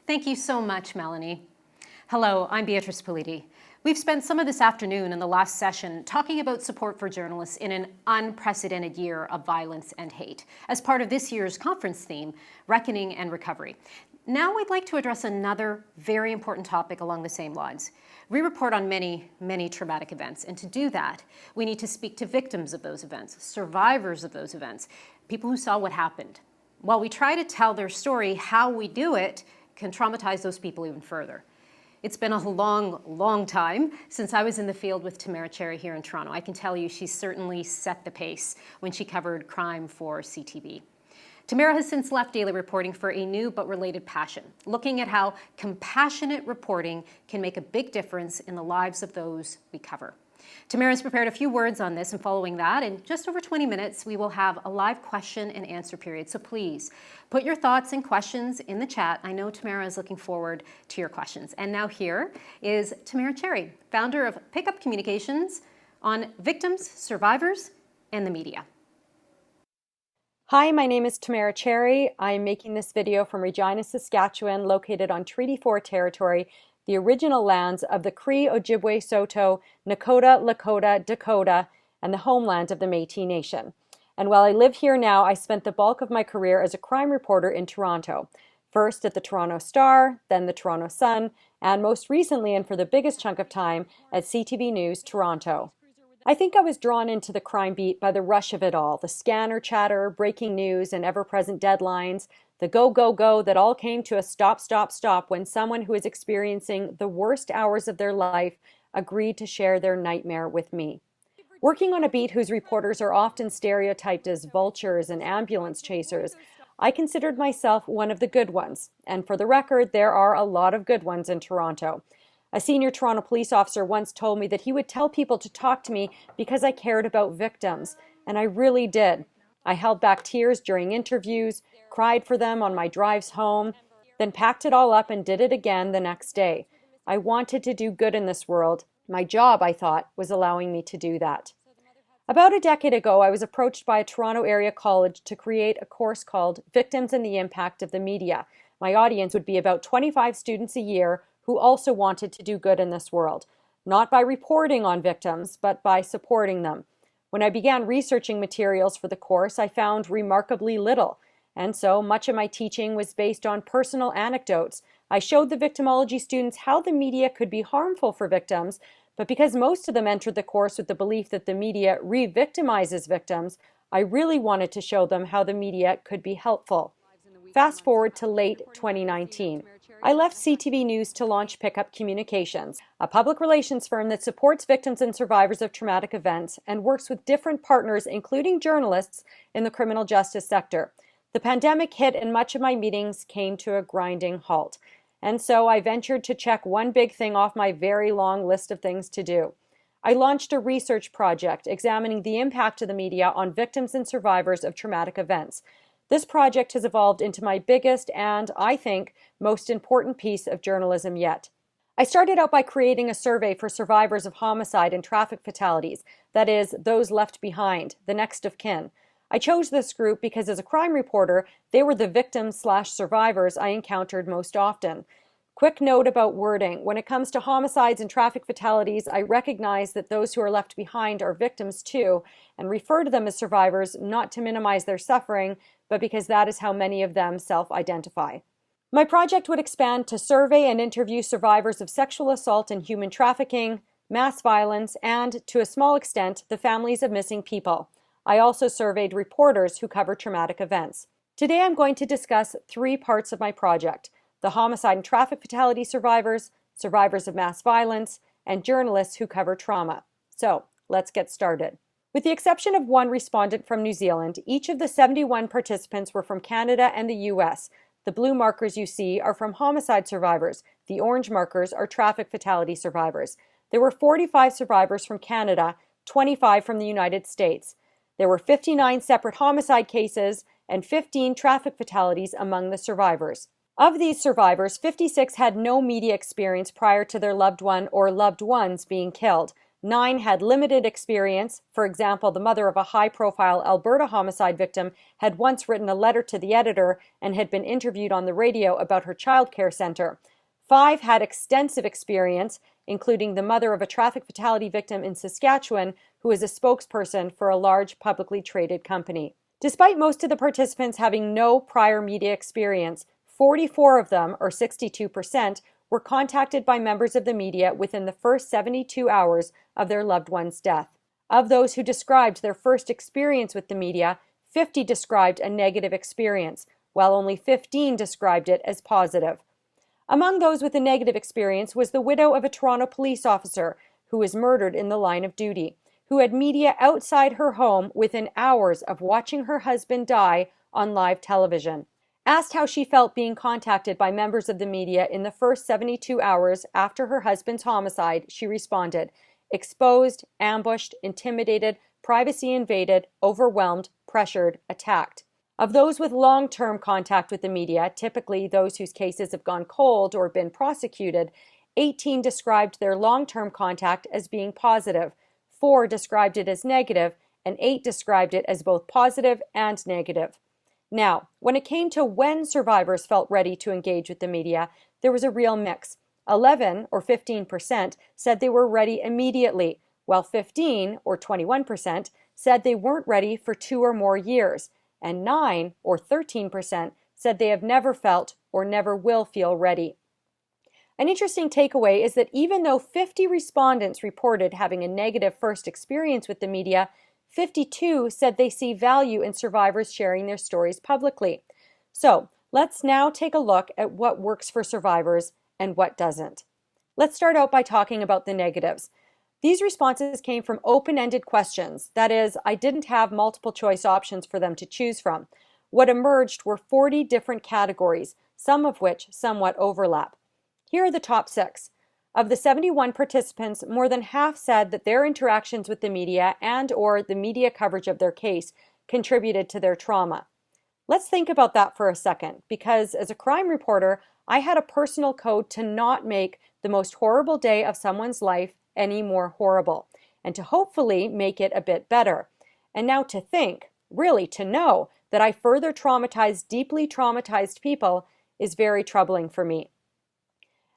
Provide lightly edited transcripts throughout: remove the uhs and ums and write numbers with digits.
Thank you so much, Melanie. Hello, I'm Beatrice Politi. We've spent some of this afternoon in the last session talking about support for journalists in an unprecedented year of violence and hate, as part of this year's conference theme, Reckoning and Recovery. Now I'd like to address another very important topic along the same lines. We report on many, many traumatic events, and to do that, we need to speak to victims of those events, survivors of those events, people who saw what happened. While we try to tell their story, how we do it can traumatize those people even further. It's been a long, long time since I was in the field with Tamara Cherry here in Toronto. I can tell you she certainly set the pace when she covered crime for CTV. Tamara has since left daily reporting for a new but related passion, looking at how compassionate reporting can make a big difference in the lives of those we cover. Tamara has prepared a few words on this, and following that, in just over 20 minutes, we will have a live question and answer period. So please put your thoughts and questions in the chat. I know Tamara is looking forward to your questions. And now here is Tamara Cherry, founder of Pickup Communications, on victims, survivors, and the media. Hi, my name is Tamara Cherry. I'm making this video from Regina, Saskatchewan, located on Treaty 4 territory, the original lands of the Cree, Ojibwe, Saulteaux, Nakota, Lakota, Dakota, and the homeland of the Métis Nation. And while I live here now, I spent the bulk of my career as a crime reporter in Toronto. First at the Toronto Star, then the Toronto Sun, and most recently, and for the biggest chunk of time, at CTV News Toronto. I think I was drawn into the crime beat by the rush of it all, the scanner chatter, breaking news, and ever-present deadlines, the go, go, go that all came to a stop, stop, stop when someone who is experiencing the worst hours of their life agreed to share their nightmare with me. Working on a beat whose reporters are often stereotyped as vultures and ambulance chasers, I considered myself one of the good ones. And for the record, there are a lot of good ones in Toronto. A senior Toronto police officer once told me that he would tell people to talk to me because I cared about victims, and I really did. I held back tears during interviews, cried for them on my drives home, then packed it all up and did it again the next day. I wanted to do good in this world. My job, I thought, was allowing me to do that. About a decade ago, I was approached by a Toronto area college to create a course called Victims and the Impact of the Media. My audience would be about 25 students a year who also wanted to do good in this world, not by reporting on victims, but by supporting them. When I began researching materials for the course, I found remarkably little, and so much of my teaching was based on personal anecdotes. I showed the victimology students how the media could be harmful for victims, but because most of them entered the course with the belief that the media re-victimizes victims, I really wanted to show them how the media could be helpful. Fast forward to late 2019. I left CTV News to launch Pickup Communications, a public relations firm that supports victims and survivors of traumatic events and works with different partners, including journalists, in the criminal justice sector. The pandemic hit and much of my meetings came to a grinding halt. And so I ventured to check one big thing off my very long list of things to do. I launched a research project examining the impact of the media on victims and survivors of traumatic events. This project has evolved into my biggest and, I think, most important piece of journalism yet. I started out by creating a survey for survivors of homicide and traffic fatalities, that is, those left behind, the next of kin. I chose this group because as a crime reporter, they were the victims/survivors I encountered most often. Quick note about wording. When it comes to homicides and traffic fatalities, I recognize that those who are left behind are victims too, and refer to them as survivors not to minimize their suffering, but because that is how many of them self-identify. My project would expand to survey and interview survivors of sexual assault and human trafficking, mass violence, and, to a small extent, the families of missing people. I also surveyed reporters who cover traumatic events. Today I'm going to discuss three parts of my project: the homicide and traffic fatality survivors, survivors of mass violence, and journalists who cover trauma. So, let's get started. With the exception of one respondent from New Zealand, each of the 71 participants were from Canada and the US. The blue markers you see are from homicide survivors. The orange markers are traffic fatality survivors. There were 45 survivors from Canada, 25 from the United States. There were 59 separate homicide cases and 15 traffic fatalities among the survivors. Of these survivors, 56 had no media experience prior to their loved one or loved ones being killed. 9 had limited experience. For example, the mother of a high-profile Alberta homicide victim had once written a letter to the editor and had been interviewed on the radio about her child care center. 5 had extensive experience, including the mother of a traffic fatality victim in Saskatchewan who is a spokesperson for a large publicly traded company. Despite most of the participants having no prior media experience, 44 of them, or 62%, were contacted by members of the media within the first 72 hours of their loved one's death. Of those who described their first experience with the media, 50 described a negative experience, while only 15 described it as positive. Among those with a negative experience was the widow of a Toronto police officer who was murdered in the line of duty, who had media outside her home within hours of watching her husband die on live television. Asked how she felt being contacted by members of the media in the first 72 hours after her husband's homicide, she responded, exposed, ambushed, intimidated, privacy invaded, overwhelmed, pressured, attacked. Of those with long-term contact with the media, typically those whose cases have gone cold or been prosecuted, 18 described their long-term contact as being positive, 4 described it as negative, and 8 described it as both positive and negative. Now, when it came to when survivors felt ready to engage with the media, there was a real mix. 11, or 15%, said they were ready immediately, while 15, or 21%, said they weren't ready for 2 or more years, and 9, or 13%, said they have never felt or never will feel ready. An interesting takeaway is that even though 50 respondents reported having a negative first experience with the media, 52 said they see value in survivors sharing their stories publicly. So let's now take a look at what works for survivors and what doesn't. Let's start out by talking about the negatives. These responses came from open-ended questions. That is, I didn't have multiple choice options for them to choose from. What emerged were 40 different categories, some of which somewhat overlap. Here are the top 6. Of the 71 participants, more than half said that their interactions with the media and/or the media coverage of their case contributed to their trauma. Let's think about that for a second, because as a crime reporter, I had a personal code to not make the most horrible day of someone's life any more horrible, and to hopefully make it a bit better. And now to think, really to know, that I further traumatized deeply traumatized people is very troubling for me.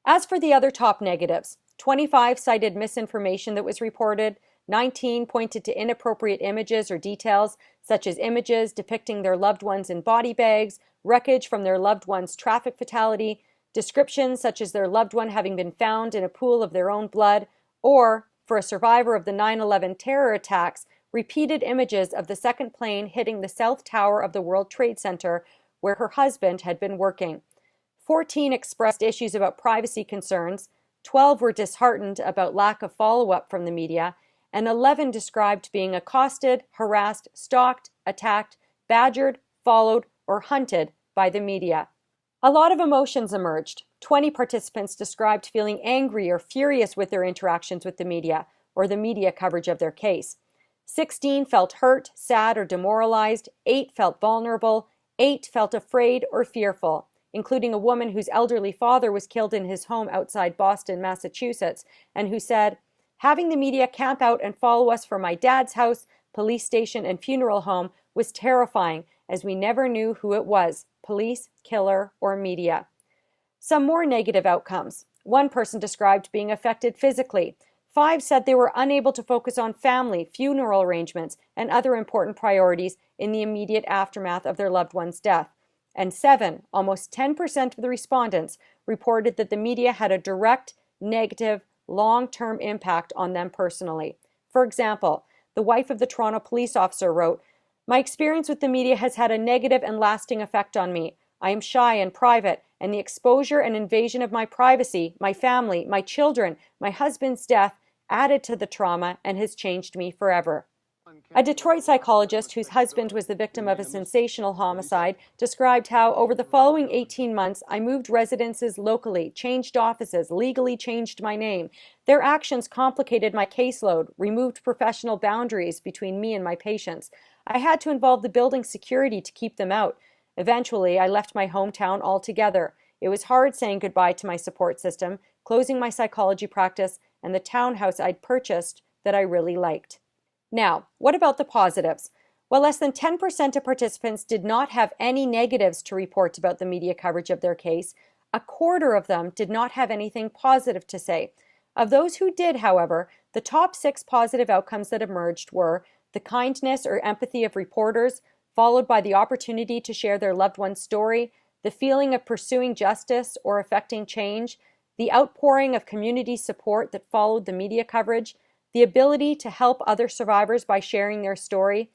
As for the other top negatives, 25 cited misinformation that was reported, 19 pointed to inappropriate images or details, such as images depicting their loved ones in body bags, wreckage from their loved one's traffic fatality, descriptions such as their loved one having been found in a pool of their own blood, or, for a survivor of the 9/11 terror attacks, repeated images of the second plane hitting the South Tower of the World Trade Center where her husband had been working. 14 expressed issues about privacy concerns, 12 were disheartened about lack of follow-up from the media, and 11 described being accosted, harassed, stalked, attacked, badgered, followed, or hunted by the media. A lot of emotions emerged. 20 participants described feeling angry or furious with their interactions with the media or the media coverage of their case. 16 felt hurt, sad, or demoralized. 8 felt vulnerable. 8 felt afraid or fearful, including a woman whose elderly father was killed in his home outside Boston, Massachusetts, and who said, "Having the media camp out and follow us from my dad's house, police station, and funeral home was terrifying, as we never knew who it was, police, killer, or media." Some more negative outcomes. One person described being affected physically. 5 said they were unable to focus on family, funeral arrangements, and other important priorities in the immediate aftermath of their loved one's death. And 7, almost 10% of the respondents, reported that the media had a direct, negative, long-term impact on them personally. For example, the wife of the Toronto police officer wrote, "My experience with the media has had a negative and lasting effect on me. I am shy and private, and the exposure and invasion of my privacy, my family, my children, my husband's death added to the trauma and has changed me forever." A Detroit psychologist whose husband was the victim of a sensational homicide described how over the following 18 months I moved residences locally, changed offices, legally changed my name. Their actions complicated my caseload, removed professional boundaries between me and my patients. I had to involve the building security to keep them out. Eventually, I left my hometown altogether. It was hard saying goodbye to my support system, closing my psychology practice, and the townhouse I'd purchased that I really liked. Now, what about the positives? While less than 10% of participants did not have any negatives to report about the media coverage of their case, a quarter of them did not have anything positive to say. Of those who did, however, the top 6 positive outcomes that emerged were the kindness or empathy of reporters, followed by the opportunity to share their loved one's story, the feeling of pursuing justice or effecting change, the outpouring of community support that followed the media coverage, the ability to help other survivors by sharing their story,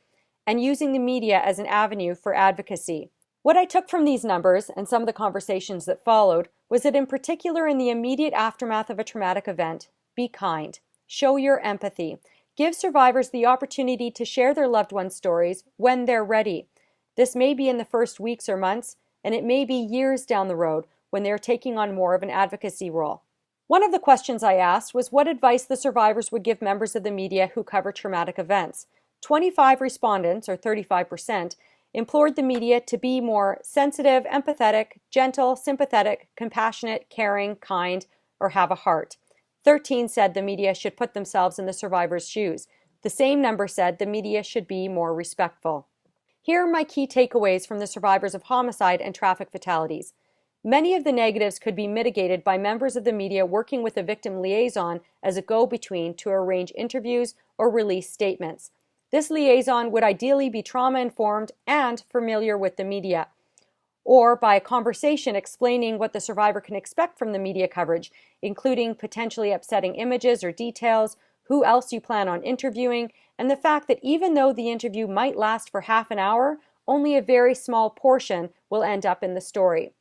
and using the media as an avenue for advocacy. What I took from these numbers and some of the conversations that followed was that in particular in the immediate aftermath of a traumatic event, be kind, show your empathy, give survivors the opportunity to share their loved ones' stories when they're ready. This may be in the first weeks or months, and it may be years down the road when they're taking on more of an advocacy role. One of the questions I asked was what advice the survivors would give members of the media who cover traumatic events. 25 respondents, or 35%, implored the media to be more sensitive, empathetic, gentle, sympathetic, compassionate, caring, kind, or have a heart. 13 said the media should put themselves in the survivor's shoes. The same number said the media should be more respectful. Here are my key takeaways from the survivors of homicide and traffic fatalities. Many of the negatives could be mitigated by members of the media working with a victim liaison as a go-between to arrange interviews or release statements. This liaison would ideally be trauma-informed and familiar with the media, or by a conversation explaining what the survivor can expect from the media coverage, including potentially upsetting images or details, who else you plan on interviewing, and the fact that even though the interview might last for half an hour, only a very small portion will end up in the story.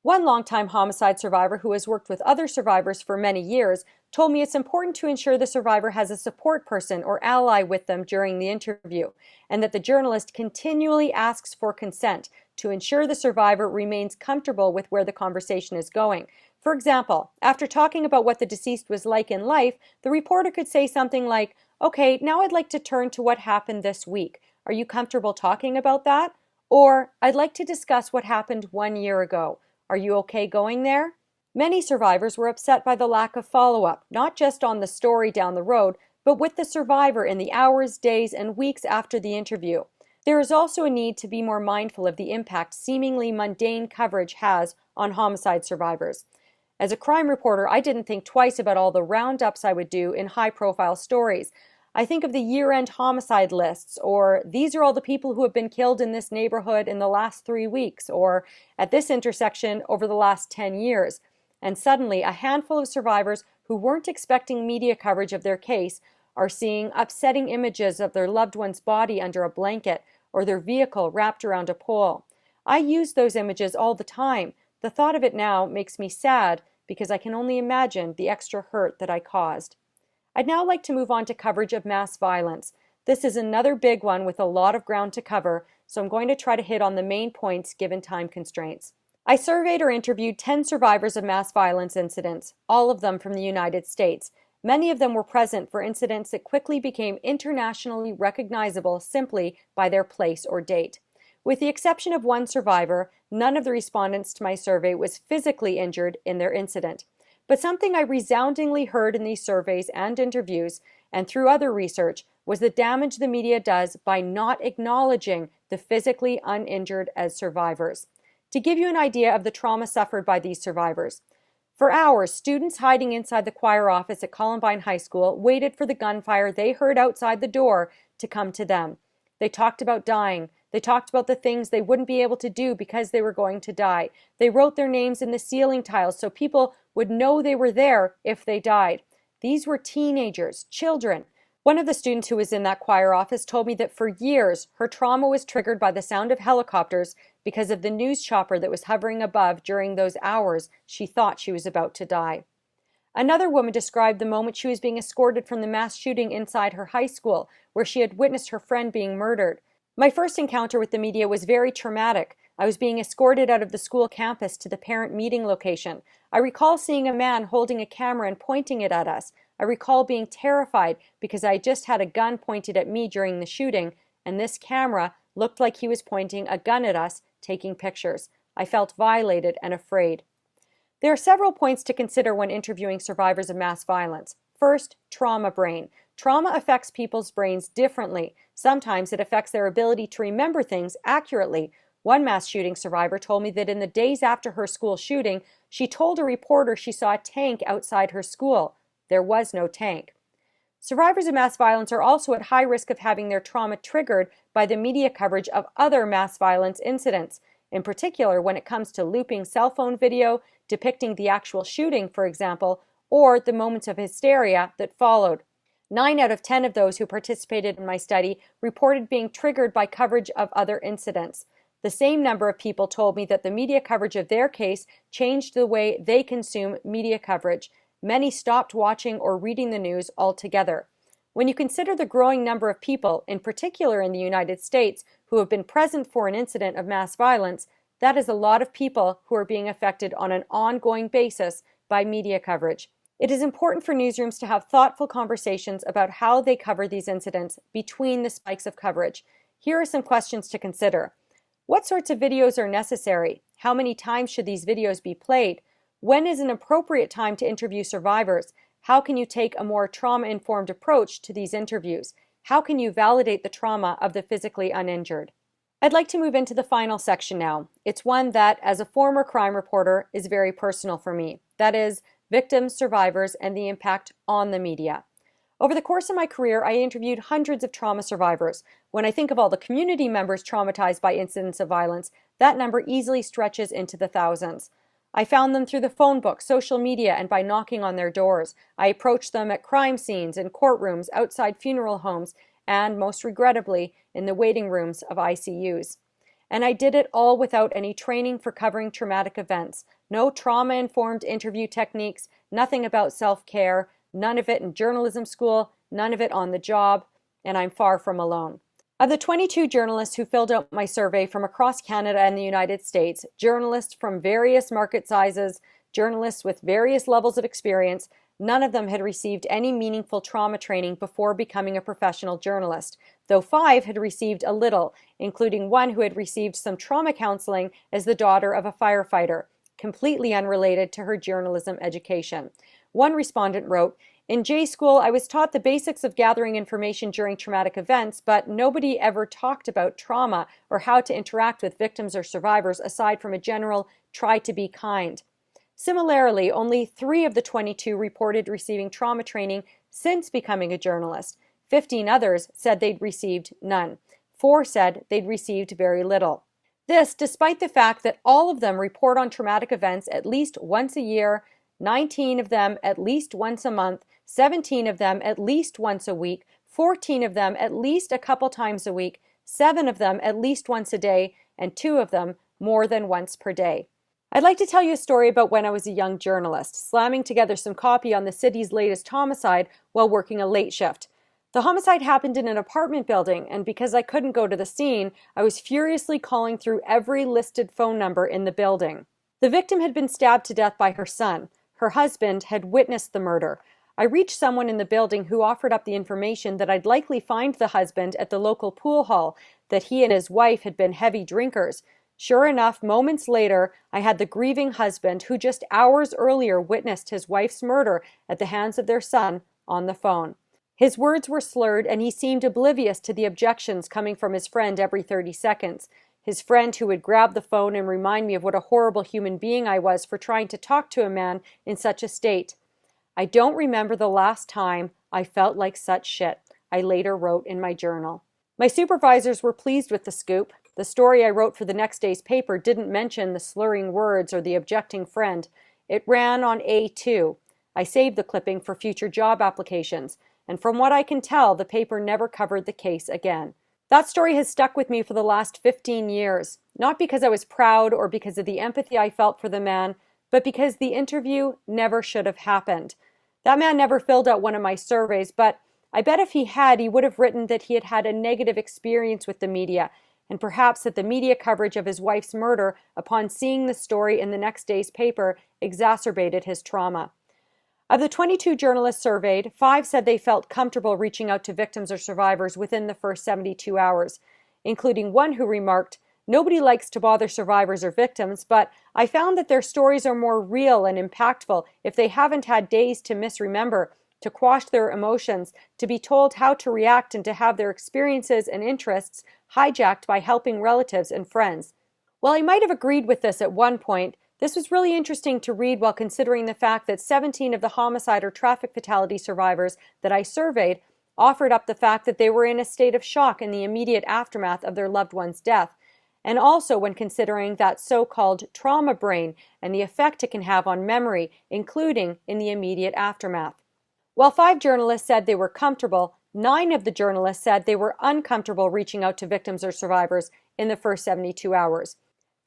One longtime homicide survivor who has worked with other survivors for many years told me it's important to ensure the survivor has a support person or ally with them during the interview, and that the journalist continually asks for consent to ensure the survivor remains comfortable with where the conversation is going. For example, after talking about what the deceased was like in life, the reporter could say something like, "Okay, now I'd like to turn to what happened this week. Are you comfortable talking about that?" Or, "I'd like to discuss what happened 1 year ago. Are you okay going there?" Many survivors were upset by the lack of follow-up, not just on the story down the road, but with the survivor in the hours, days, and weeks after the interview. There is also a need to be more mindful of the impact seemingly mundane coverage has on homicide survivors. As a crime reporter, I didn't think twice about all the roundups I would do in high-profile stories. I think of the year-end homicide lists, or these are all the people who have been killed in this neighborhood in the last 3 weeks, or at this intersection over the last 10 years. And suddenly, a handful of survivors who weren't expecting media coverage of their case are seeing upsetting images of their loved one's body under a blanket or their vehicle wrapped around a pole. I use those images all the time. The thought of it now makes me sad because I can only imagine the extra hurt that I caused. I'd now like to move on to coverage of mass violence. This is another big one with a lot of ground to cover, so I'm going to try to hit on the main points given time constraints. I surveyed or interviewed 10 survivors of mass violence incidents, all of them from the United States. Many of them were present for incidents that quickly became internationally recognizable simply by their place or date. With the exception of one survivor, none of the respondents to my survey was physically injured in their incident. But something I resoundingly heard in these surveys and interviews, and through other research, was the damage the media does by not acknowledging the physically uninjured as survivors. To give you an idea of the trauma suffered by these survivors, for hours, students hiding inside the choir office at Columbine High School waited for the gunfire they heard outside the door to come to them. They talked about dying. They talked about the things they wouldn't be able to do because they were going to die. They wrote their names in the ceiling tiles so people would know they were there if they died. These were teenagers, children. One of the students who was in that choir office told me that for years her trauma was triggered by the sound of helicopters because of the news chopper that was hovering above during those hours she thought she was about to die. Another woman described the moment she was being escorted from the mass shooting inside her high school, where she had witnessed her friend being murdered. My first encounter with the media was very traumatic. I was being escorted out of the school campus to the parent meeting location. I recall seeing a man holding a camera and pointing it at us. I recall being terrified because I just had a gun pointed at me during the shooting, and this camera looked like he was pointing a gun at us, taking pictures. I felt violated and afraid. There are several points to consider when interviewing survivors of mass violence. First, trauma brain. Trauma affects people's brains differently. Sometimes it affects their ability to remember things accurately. One mass shooting survivor told me that in the days after her school shooting, she told a reporter she saw a tank outside her school. There was no tank. Survivors of mass violence are also at high risk of having their trauma triggered by the media coverage of other mass violence incidents. In particular, when it comes to looping cell phone video depicting the actual shooting, for example, or the moments of hysteria that followed. 9 out of 10 of those who participated in my study reported being triggered by coverage of other incidents. The same number of people told me that the media coverage of their case changed the way they consume media coverage. Many stopped watching or reading the news altogether. When you consider the growing number of people, in particular in the United States, who have been present for an incident of mass violence, that is a lot of people who are being affected on an ongoing basis by media coverage. It is important for newsrooms to have thoughtful conversations about how they cover these incidents between the spikes of coverage. Here are some questions to consider. What sorts of videos are necessary? How many times should these videos be played? When is an appropriate time to interview survivors? How can you take a more trauma-informed approach to these interviews? How can you validate the trauma of the physically uninjured? I'd like to move into the final section now. It's one that, as a former crime reporter, is very personal for me. That is, victims, survivors, and the impact on the media. Over the course of my career, I interviewed hundreds of trauma survivors. When I think of all the community members traumatized by incidents of violence, that number easily stretches into the thousands. I found them through the phone book, social media, and by knocking on their doors. I approached them at crime scenes, in courtrooms, outside funeral homes, and, most regrettably, in the waiting rooms of ICUs. And I did it all without any training for covering traumatic events. No trauma-informed interview techniques, nothing about self-care, none of it in journalism school, none of it on the job, and I'm far from alone. Of the 22 journalists who filled out my survey from across Canada and the United States, journalists from various market sizes, journalists with various levels of experience, none of them had received any meaningful trauma training before becoming a professional journalist, though 5 had received a little, including one who had received some trauma counseling as the daughter of a firefighter, completely unrelated to her journalism education. One respondent wrote, "In J school, I was taught the basics of gathering information during traumatic events, but nobody ever talked about trauma or how to interact with victims or survivors aside from a general try to be kind." Similarly, only 3 of the 22 reported receiving trauma training since becoming a journalist. 15 others said they'd received none. 4 said they'd received very little. This, despite the fact that all of them report on traumatic events at least once a year, 19 of them at least once a month, 17 of them at least once a week, 14 of them at least a couple times a week, 7 of them at least once a day, and 2 of them more than once per day. I'd like to tell you a story about when I was a young journalist, slamming together some copy on the city's latest homicide while working a late shift. The homicide happened in an apartment building, and because I couldn't go to the scene, I was furiously calling through every listed phone number in the building. The victim had been stabbed to death by her son. Her husband had witnessed the murder. I reached someone in the building who offered up the information that I'd likely find the husband at the local pool hall, that he and his wife had been heavy drinkers. Sure enough, moments later, I had the grieving husband who just hours earlier witnessed his wife's murder at the hands of their son on the phone. His words were slurred, and he seemed oblivious to the objections coming from his friend every 30 seconds. His friend who would grab the phone and remind me of what a horrible human being I was for trying to talk to a man in such a state. "I don't remember the last time I felt like such shit," I later wrote in my journal. My supervisors were pleased with the scoop. The story I wrote for the next day's paper didn't mention the slurring words or the objecting friend. It ran on A2. I saved the clipping for future job applications, and from what I can tell, the paper never covered the case again. That story has stuck with me for the last 15 years, not because I was proud or because of the empathy I felt for the man, but because the interview never should have happened. That man never filled out one of my surveys, but I bet if he had, he would have written that he had had a negative experience with the media, and perhaps that the media coverage of his wife's murder upon seeing the story in the next day's paper exacerbated his trauma. Of the 22 journalists surveyed, 5 said they felt comfortable reaching out to victims or survivors within the first 72 hours, including one who remarked, "Nobody likes to bother survivors or victims, but I found that their stories are more real and impactful if they haven't had days to misremember to quash their emotions, to be told how to react, and to have their experiences and interests hijacked by helping relatives and friends. While I might have agreed with this at one point, this was really interesting to read while considering the fact that 17 of the homicide or traffic fatality survivors that I surveyed offered up the fact that they were in a state of shock in the immediate aftermath of their loved one's death, and also when considering that so-called trauma brain and the effect it can have on memory, including in the immediate aftermath. While 5 journalists said they were comfortable, 9 of the journalists said they were uncomfortable reaching out to victims or survivors in the first 72 hours.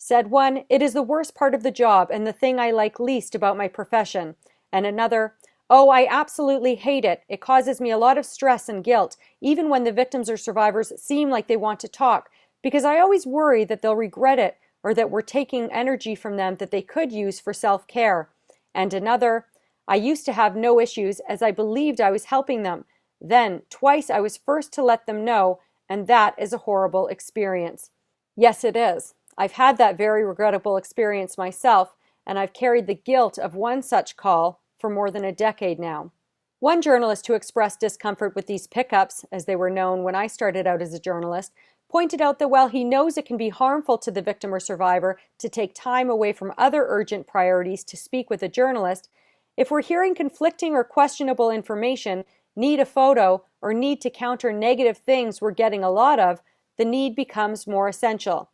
Said one, "It is the worst part of the job and the thing I like least about my profession." And another, "Oh, I absolutely hate it. It causes me a lot of stress and guilt, even when the victims or survivors seem like they want to talk, because I always worry that they'll regret it or that we're taking energy from them that they could use for self-care." And another, "I used to have no issues as I believed I was helping them. Then, twice I was first to let them know, and that is a horrible experience." Yes, it is. I've had that very regrettable experience myself, and I've carried the guilt of one such call for more than a decade now. One journalist who expressed discomfort with these pickups, as they were known when I started out as a journalist, pointed out that while he knows it can be harmful to the victim or survivor to take time away from other urgent priorities to speak with a journalist, if we're hearing conflicting or questionable information, need a photo, or need to counter negative things we're getting a lot of, the need becomes more essential.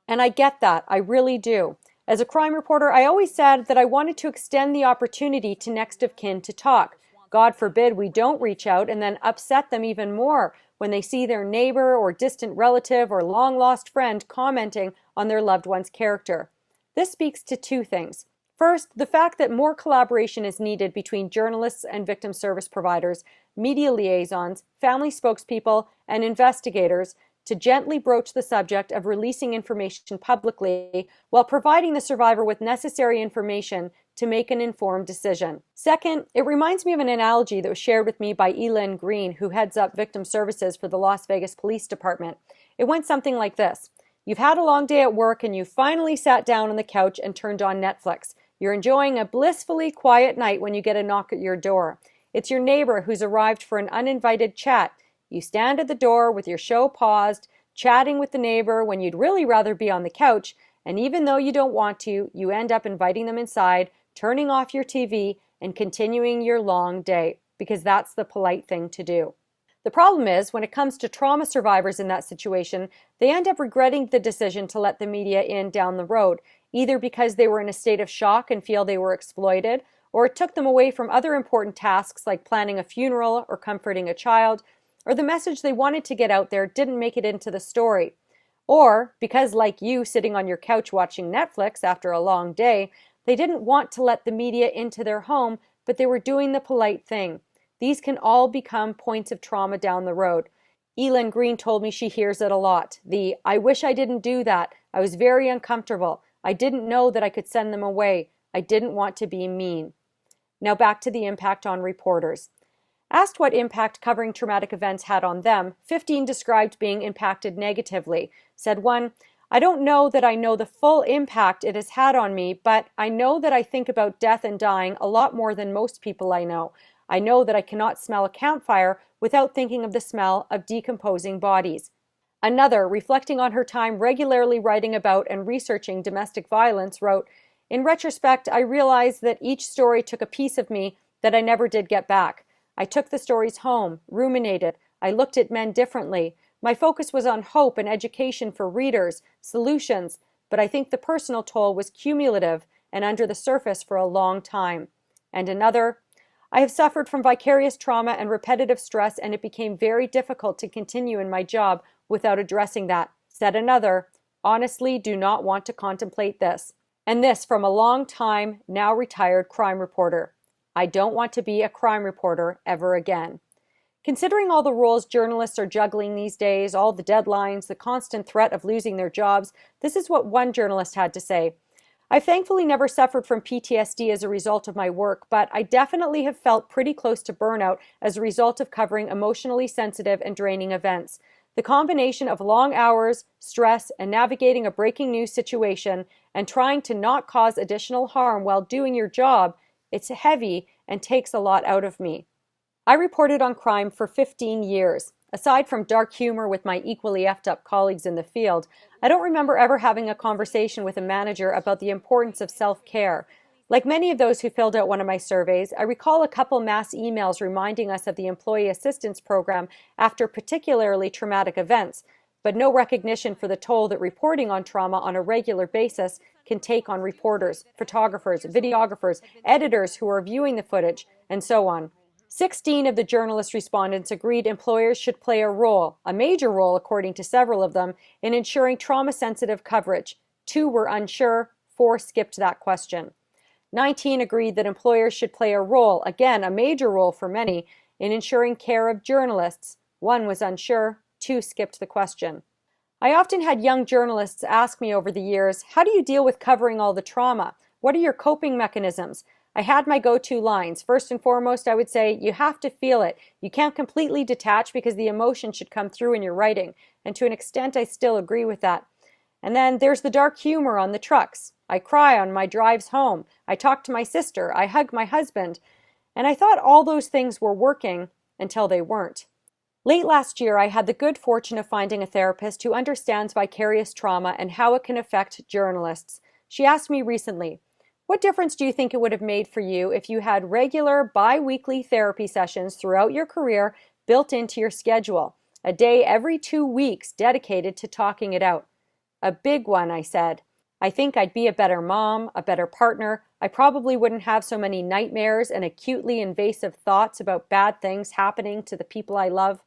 And I get that, I really do. As a crime reporter, I always said that I wanted to extend the opportunity to next of kin to talk. God forbid we don't reach out and then upset them even more when they see their neighbor or distant relative or long-lost friend commenting on their loved one's character. This speaks to 2 things. First, the fact that more collaboration is needed between journalists and victim service providers, media liaisons, family spokespeople, and investigators to gently broach the subject of releasing information publicly while providing the survivor with necessary information to make an informed decision. Second, it reminds me of an analogy that was shared with me by Elin Green, who heads up victim services for the Las Vegas Police Department. It went something like this. You've had a long day at work and you finally sat down on the couch and turned on Netflix. You're enjoying a blissfully quiet night when you get a knock at your door. It's your neighbor who's arrived for an uninvited chat. You stand at the door with your show paused, chatting with the neighbor when you'd really rather be on the couch, and even though you don't want to, you end up inviting them inside, turning off your TV, and continuing your long day, because that's the polite thing to do. The problem is, when it comes to trauma survivors in that situation, they end up regretting the decision to let the media in down the road, either because they were in a state of shock and feel they were exploited, or it took them away from other important tasks like planning a funeral or comforting a child, or the message they wanted to get out there didn't make it into the story. Or because, like you sitting on your couch watching Netflix after a long day, they didn't want to let the media into their home, but they were doing the polite thing. These can all become points of trauma down the road. Elin Green told me she hears it a lot. The, "I wish I didn't do that. I was very uncomfortable. I didn't know that I could send them away. I didn't want to be mean." Now back to the impact on reporters. Asked what impact covering traumatic events had on them, 15 described being impacted negatively. Said one, "I don't know that I know the full impact it has had on me, but I know that I think about death and dying a lot more than most people I know. I know that I cannot smell a campfire without thinking of the smell of decomposing bodies." Another, reflecting on her time regularly writing about and researching domestic violence, wrote, "In retrospect, I realized that each story took a piece of me that I never did get back. I took the stories home, ruminated. I looked at men differently. My focus was on hope and education for readers, solutions, but I think the personal toll was cumulative and under the surface for a long time." And another, "I have suffered from vicarious trauma and repetitive stress, and it became very difficult to continue in my job without addressing that." Said another, "Honestly, do not want to contemplate this." And this from a long time, now retired crime reporter. "I don't want to be a crime reporter ever again." Considering all the roles journalists are juggling these days, all the deadlines, the constant threat of losing their jobs, this is what one journalist had to say. "I've thankfully never suffered from PTSD as a result of my work, but I definitely have felt pretty close to burnout as a result of covering emotionally sensitive and draining events. The combination of long hours, stress, and navigating a breaking news situation and trying to not cause additional harm while doing your job It's heavy and takes a lot out of me. I reported on crime for 15 years. Aside from dark humor with my equally effed up colleagues in the field, I don't remember ever having a conversation with a manager about the importance of self-care. Like many of those who filled out one of my surveys, I recall a couple mass emails reminding us of the Employee Assistance Program after particularly traumatic events, but no recognition for the toll that reporting on trauma on a regular basis can take on reporters, photographers, videographers, editors who are viewing the footage, and so on. 16 of the journalist respondents agreed employers should play a role, a major role according to several of them, in ensuring trauma-sensitive coverage. 2 were unsure, 4 skipped that question. 19 agreed that employers should play a role, again a major role for many, in ensuring care of journalists. 1 was unsure, 2 skipped the question. I often had young journalists ask me over the years, how do you deal with covering all the trauma? What are your coping mechanisms? I had my go-to lines. First and foremost, I would say, you have to feel it. You can't completely detach because the emotion should come through in your writing. And to an extent, I still agree with that. And then there's the dark humor on the trucks. I cry on my drives home. I talk to my sister. I hug my husband. And I thought all those things were working until they weren't. Late last year, I had the good fortune of finding a therapist who understands vicarious trauma and how it can affect journalists. She asked me recently, what difference do you think it would have made for you if you had regular bi-weekly therapy sessions throughout your career built into your schedule? A day every 2 weeks dedicated to talking it out. A big one, I said. I think I'd be a better mom, a better partner. I probably wouldn't have so many nightmares and acutely invasive thoughts about bad things happening to the people I love.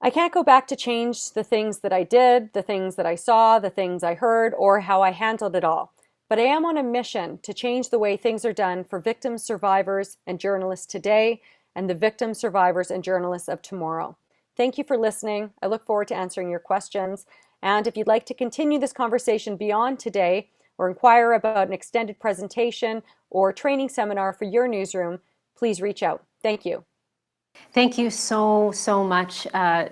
I can't go back to change the things that I did, the things that I saw, the things I heard, or how I handled it all. But I am on a mission to change the way things are done for victims, survivors, and journalists today, and the victims, survivors, and journalists of tomorrow. Thank you for listening. I look forward to answering your questions. And if you'd like to continue this conversation beyond today, or inquire about an extended presentation or training seminar for your newsroom, please reach out. Thank you. Thank you so much,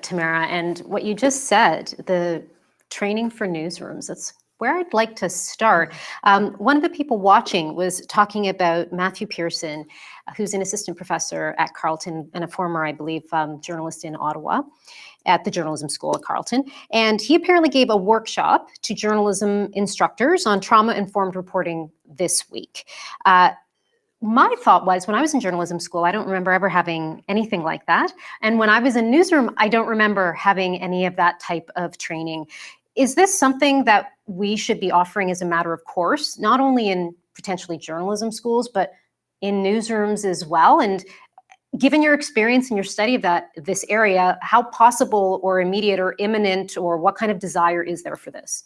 Tamara. And what you just said, the training for newsrooms, that's where I'd like to start. One of the people watching was talking about Matthew Pearson, who's an assistant professor at Carleton and a former, I believe, journalist in Ottawa at the journalism school at Carleton. And he apparently gave a workshop to journalism instructors on trauma-informed reporting this week. My thought was, when I was in journalism school, I don't remember ever having anything like that. And when I was in newsroom, I don't remember having any of that type of training. Is this something that we should be offering as a matter of course, not only in potentially journalism schools, but in newsrooms as well? And given your experience and your study of this area, how possible or immediate or imminent, or what kind of desire is there for this?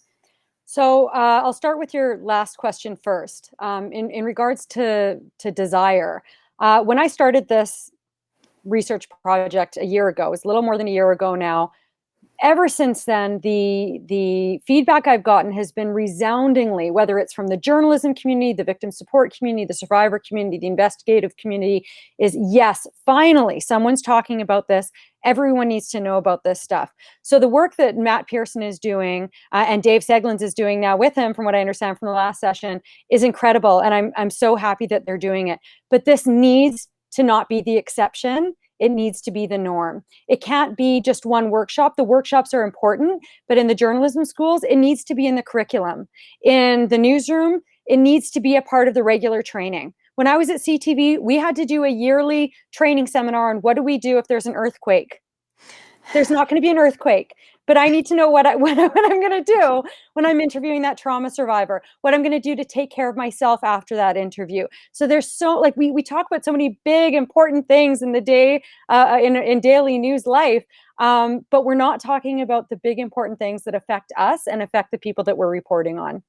So I'll start with your last question first. In regards to desire, when I started this research project a year ago, it's a little more than a year ago now, ever since then, the feedback I've gotten has been resoundingly, whether it's from the journalism community, the victim support community, the survivor community, the investigative community, is yes, finally, someone's talking about this. Everyone needs to know about this stuff. So the work that Matt Pearson is doing and Dave Seglins is doing now with him, from what I understand from the last session, is incredible. And I'm so happy that they're doing it. But this needs to not be the exception. It needs to be the norm. It can't be just one workshop. The workshops are important, but in the journalism schools, it needs to be in the curriculum. In the newsroom, it needs to be a part of the regular training. When I was at CTV, we had to do a yearly training seminar on what do we do if there's an earthquake. There's not going to be an earthquake, but I need to know what I'm going to do when I'm interviewing that trauma survivor, what I'm going to do to take care of myself after that interview. So there's so, like, we talk about so many big, important things in the day, in daily news life, but we're not talking about the big, important things that affect us and affect the people that we're reporting on.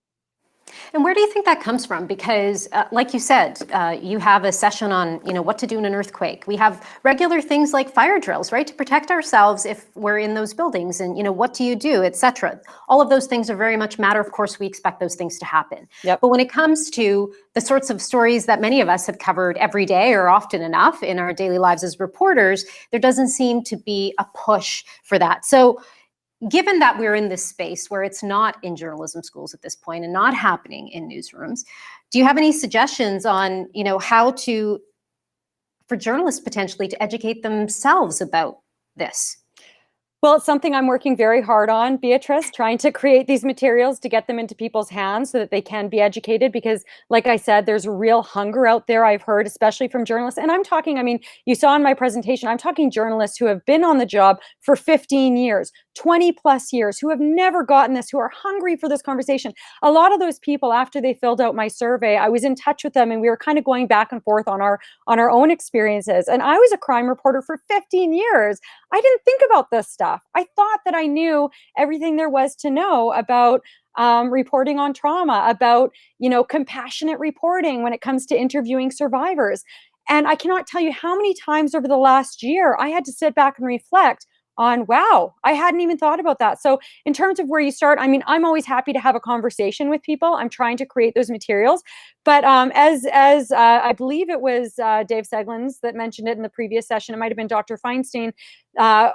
And where do you think that comes from? Because like you said, you have a session on, what to do in an earthquake. We have regular things like fire drills, right? To protect ourselves if we're in those buildings, and, what do you do, et cetera. All of those things are very much matter of course. We expect those things to happen. Yep. But when it comes to the sorts of stories that many of us have covered every day or often enough in our daily lives as reporters, there doesn't seem to be a push for that. So given that we're in this space where it's not in journalism schools at this point and not happening in newsrooms, do you have any suggestions on, how for journalists potentially to educate themselves about this? Well, it's something I'm working very hard on, Beatrice, trying to create these materials to get them into people's hands so that they can be educated. Because, like I said, there's a real hunger out there, I've heard, especially from journalists. And I'm talking, you saw in my presentation, I'm talking journalists who have been on the job for 15 years, 20 plus years, who have never gotten this, who are hungry for this conversation. A lot of those people, after they filled out my survey, I was in touch with them and we were kind of going back and forth on our own experiences. And I was a crime reporter for 15 years. I didn't think about this stuff. I thought that I knew everything there was to know about reporting on trauma, about, compassionate reporting when it comes to interviewing survivors. And I cannot tell you how many times over the last year I had to sit back and reflect on, wow, I hadn't even thought about that. So in terms of where you start, I'm always happy to have a conversation with people. I'm trying to create those materials. But as I believe it was Dave Seglins that mentioned it in the previous session, it might have been Dr. Feinstein,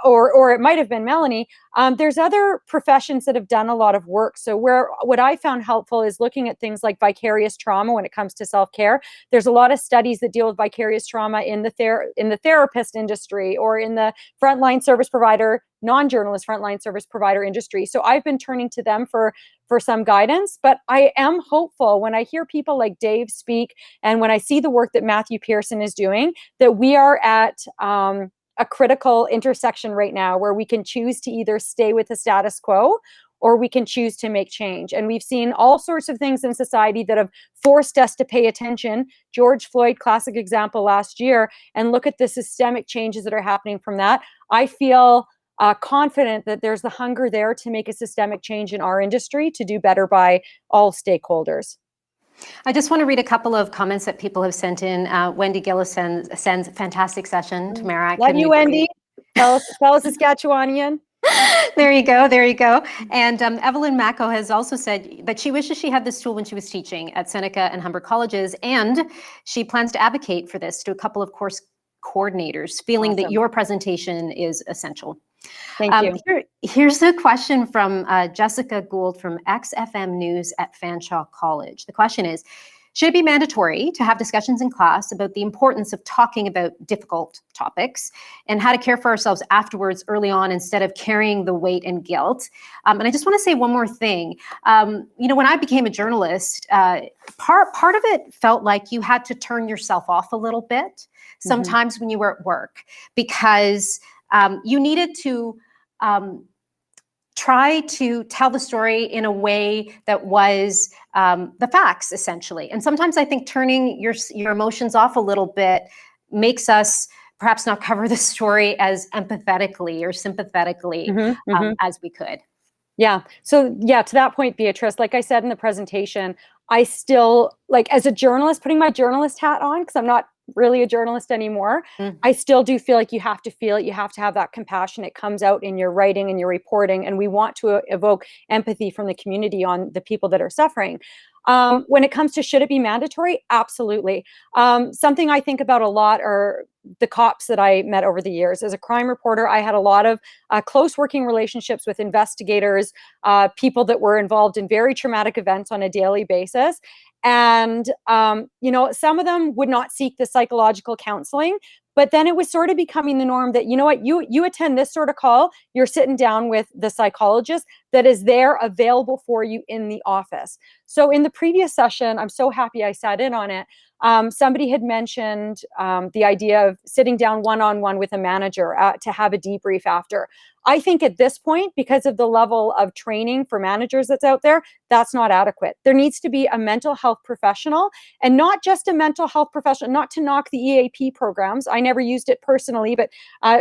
or it might have been Melanie. There's other professions that have done a lot of work. So what I found helpful is looking at things like vicarious trauma when it comes to self-care. There's a lot of studies that deal with vicarious trauma in the therapist industry or in the frontline service provider, non-journalist frontline service provider industry. So I've been turning to them for some guidance, but I am hopeful when I hear people like Dave speak and when I see the work that Matthew Pearson is doing, that we are at a critical intersection right now where we can choose to either stay with the status quo or we can choose to make change. And we've seen all sorts of things in society that have forced us to pay attention. George Floyd, classic example last year, and look at the systemic changes that are happening from that. I feel confident that there's the hunger there to make a systemic change in our industry to do better by all stakeholders. I just want to read a couple of comments that people have sent in. Wendy Gillis sends fantastic session. Tamara, love you, Wendy. Fellow Saskatchewanian. There you go. There you go. And Evelyn Macco has also said that she wishes she had this tool when she was teaching at Seneca and Humber colleges, and she plans to advocate for this to a couple of course coordinators, feeling that your presentation is essential. Thank you. Here's a question from Jessica Gould from XFM News at Fanshawe College. The question is, should it be mandatory to have discussions in class about the importance of talking about difficult topics and how to care for ourselves afterwards early on instead of carrying the weight and guilt? And I just want to say one more thing. When I became a journalist, part of it felt like you had to turn yourself off a little bit sometimes when you were at work, because you needed to try to tell the story in a way that was the facts, essentially. And sometimes I think turning your emotions off a little bit makes us perhaps not cover the story as empathetically or sympathetically as we could. Yeah. So to that point, Beatrice, like I said in the presentation, I still, as a journalist, putting my journalist hat on, because I'm not really a journalist anymore, I still do feel like you have to feel it. You have to have that compassion. It comes out in your writing and your reporting, and we want to evoke empathy from the community on the people that are suffering. When it comes to should it be mandatory? Absolutely. Something I think about a lot are the cops that I met over the years. As a crime reporter, I had a lot of close working relationships with investigators, people that were involved in very traumatic events on a daily basis. And, some of them would not seek the psychological counseling, but then it was sort of becoming the norm that, you attend this sort of call, you're sitting down with the psychologist that is there available for you in the office. So in the previous session, I'm so happy I sat in on it. Somebody had mentioned the idea of sitting down one-on-one with a manager to have a debrief after. I think at this point, because of the level of training for managers that's out there, that's not adequate. There needs to be a mental health professional, and not just a mental health professional, not to knock the EAP programs. I never used it personally, but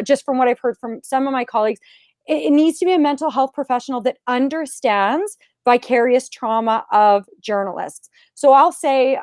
just from what I've heard from some of my colleagues, it needs to be a mental health professional that understands vicarious trauma of journalists. So I'll say,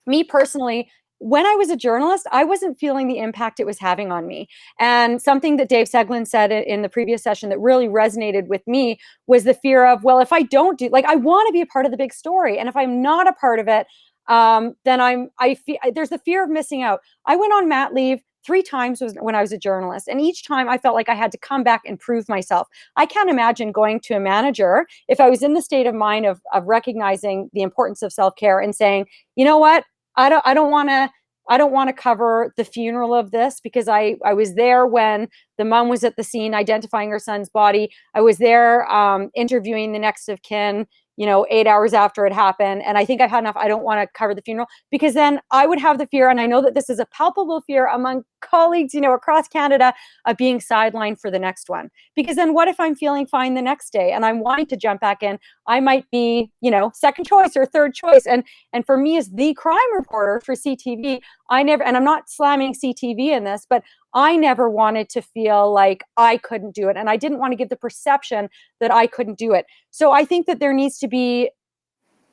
me personally, when I was a journalist, I wasn't feeling the impact it was having on me. And something that Dave Seglin said in the previous session that really resonated with me was the fear of, well, if I don't do, I want to be a part of the big story. And if I'm not a part of it, then I feel there's the fear of missing out. I went on mat leave 3 times was when I was a journalist. And each time I felt like I had to come back and prove myself. I can't imagine going to a manager if I was in the state of mind of recognizing the importance of self-care and saying, you know what, I don't want to cover the funeral of this because I was there when the mom was at the scene identifying her son's body. I was there interviewing the next of kin, 8 hours after it happened. And I think I've had enough. I don't want to cover the funeral because then I would have the fear. And I know that this is a palpable fear among colleagues, across Canada, of being sidelined for the next one. Because then what if I'm feeling fine the next day and I'm wanting to jump back in? I might be, second choice or third choice. And for me as the crime reporter for CTV, and I'm not slamming CTV in this, but I never wanted to feel like I couldn't do it. And I didn't want to give the perception that I couldn't do it. So I think that there needs to be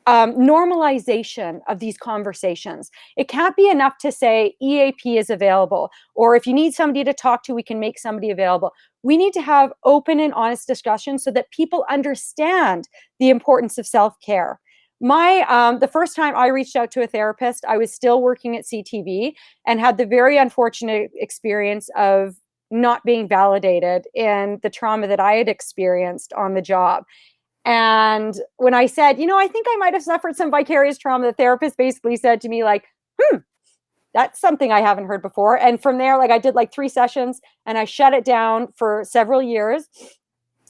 normalization of these conversations. It can't be enough to say EAP is available, or if you need somebody to talk to, we can make somebody available. We need to have open and honest discussions so that people understand the importance of self-care. The first time I reached out to a therapist, I was still working at CTV and had the very unfortunate experience of not being validated in the trauma that I had experienced on the job. And when I said, I think I might have suffered some vicarious trauma, the therapist basically said to me like, that's something I haven't heard before. And from there, I did 3 sessions and I shut it down for several years.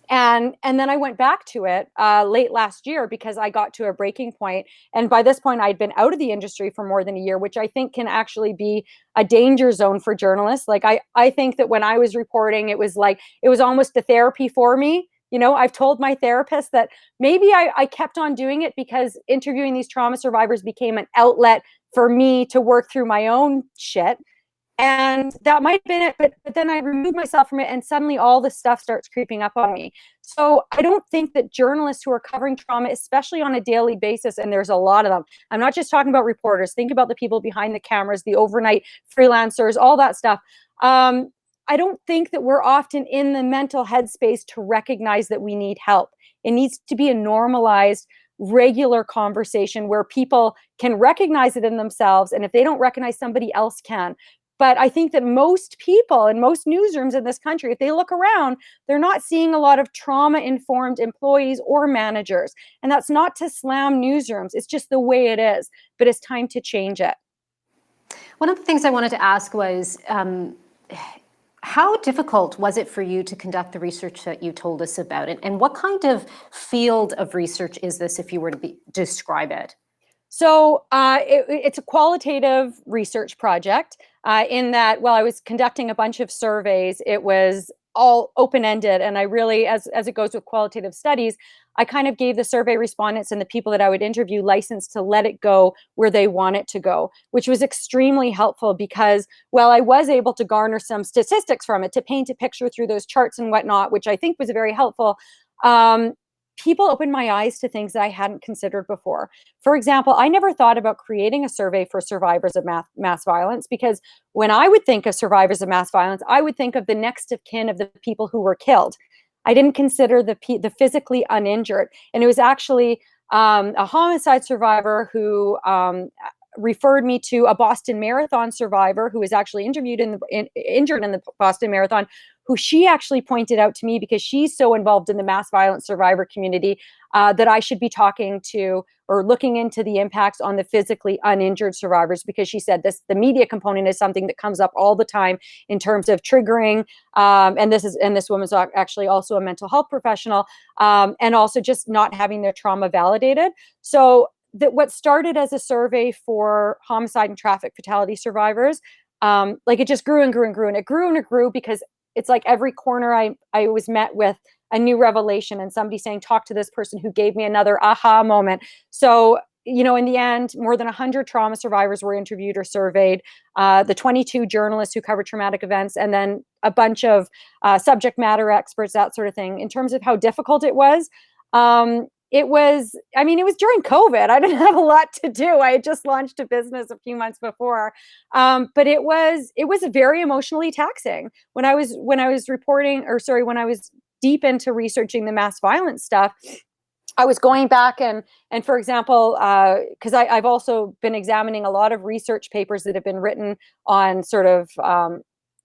And then I went back to it late last year because I got to a breaking point. And by this point, I'd been out of the industry for more than a year, which I think can actually be a danger zone for journalists. I think that when I was reporting, it was almost a therapy for me. I've told my therapist that maybe I kept on doing it because interviewing these trauma survivors became an outlet for me to work through my own shit. And that might have been it, but then I removed myself from it and suddenly all this stuff starts creeping up on me. So I don't think that journalists who are covering trauma, especially on a daily basis, and there's a lot of them, I'm not just talking about reporters, think about the people behind the cameras, the overnight freelancers, all that stuff. I don't think that we're often in the mental headspace to recognize that we need help. It needs to be a normalized, regular conversation where people can recognize it in themselves. And if they don't recognize, somebody else can. But I think that most people in most newsrooms in this country, if they look around, they're not seeing a lot of trauma-informed employees or managers. And that's not to slam newsrooms. It's just the way it is. But it's time to change it. One of the things I wanted to ask was, how difficult was it for you to conduct the research that you told us about? And what kind of field of research is this, if you were to describe it? So it's a qualitative research project in that, while I was conducting a bunch of surveys, it was all open-ended. And I really, as it goes with qualitative studies, I kind of gave the survey respondents and the people that I would interview license to let it go where they want it to go, which was extremely helpful because, while I was able to garner some statistics from it to paint a picture through those charts and whatnot, which I think was very helpful, people opened my eyes to things that I hadn't considered before. For example, I never thought about creating a survey for survivors of mass violence because when I would think of survivors of mass violence, I would think of the next of kin of the people who were killed. I didn't consider the physically uninjured. And it was actually a homicide survivor who referred me to a Boston Marathon survivor who was actually injured in the Boston Marathon, who she actually pointed out to me because she's so involved in the mass violence survivor community that I should be talking to or looking into the impacts on the physically uninjured survivors, because she said the media component is something that comes up all the time in terms of triggering. And this woman's actually also a mental health professional, and also just not having their trauma validated. So that what started as a survey for homicide and traffic fatality survivors, it just grew and grew and grew, and it grew and it grew because it's like every corner I was met with a new revelation and somebody saying, talk to this person, who gave me another aha moment. So, in the end, more than 100 trauma survivors were interviewed or surveyed, the 22 journalists who covered traumatic events, and then a bunch of subject matter experts, that sort of thing. In terms of how difficult it was during COVID. I didn't have a lot to do. I had just launched a business a few months before. But it was very emotionally taxing. When I was deep into researching the mass violence stuff, I was going back and for example, because I've also been examining a lot of research papers that have been written on sort of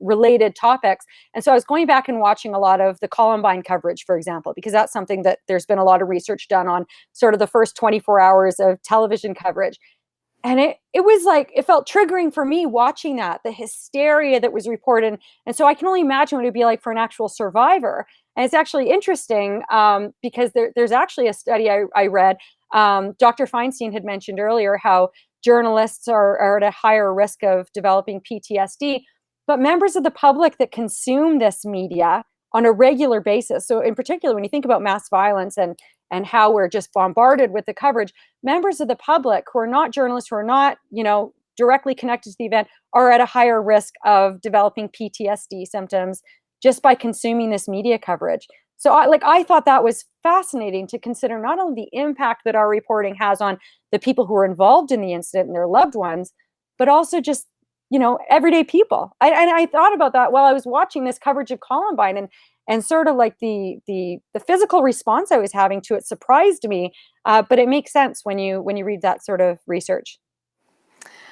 related topics. And so I was going back and watching a lot of the Columbine coverage, for example, because that's something that there's been a lot of research done on, sort of the first 24 hours of television coverage. And it was like, it felt triggering for me watching that, the hysteria that was reported. And so I can only imagine what it'd be like for an actual survivor. And it's actually interesting, because there's actually a study I read. Dr. Feinstein had mentioned earlier how journalists are at a higher risk of developing PTSD, but members of the public that consume this media on a regular basis. So in particular, when you think about mass violence and how we're just bombarded with the coverage, members of the public who are not journalists, who are not, directly connected to the event, are at a higher risk of developing PTSD symptoms just by consuming this media coverage. So I thought that was fascinating to consider, not only the impact that our reporting has on the people who are involved in the incident and their loved ones, but also just, everyday people. I thought about that while I was watching this coverage of Columbine, and sort of like the physical response I was having to it surprised me. But it makes sense when you read that sort of research.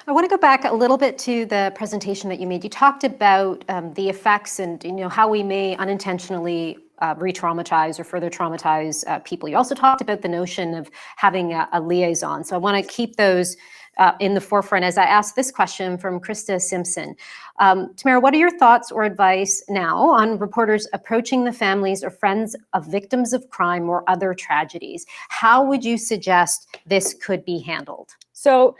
I want to go back a little bit to the presentation that you made. You talked about the effects and how we may unintentionally re-traumatize or further traumatize people. You also talked about the notion of having a liaison. So I want to keep those in the forefront as I ask this question from Krista Simpson. Tamara, what are your thoughts or advice now on reporters approaching the families or friends of victims of crime or other tragedies? How would you suggest this could be handled? So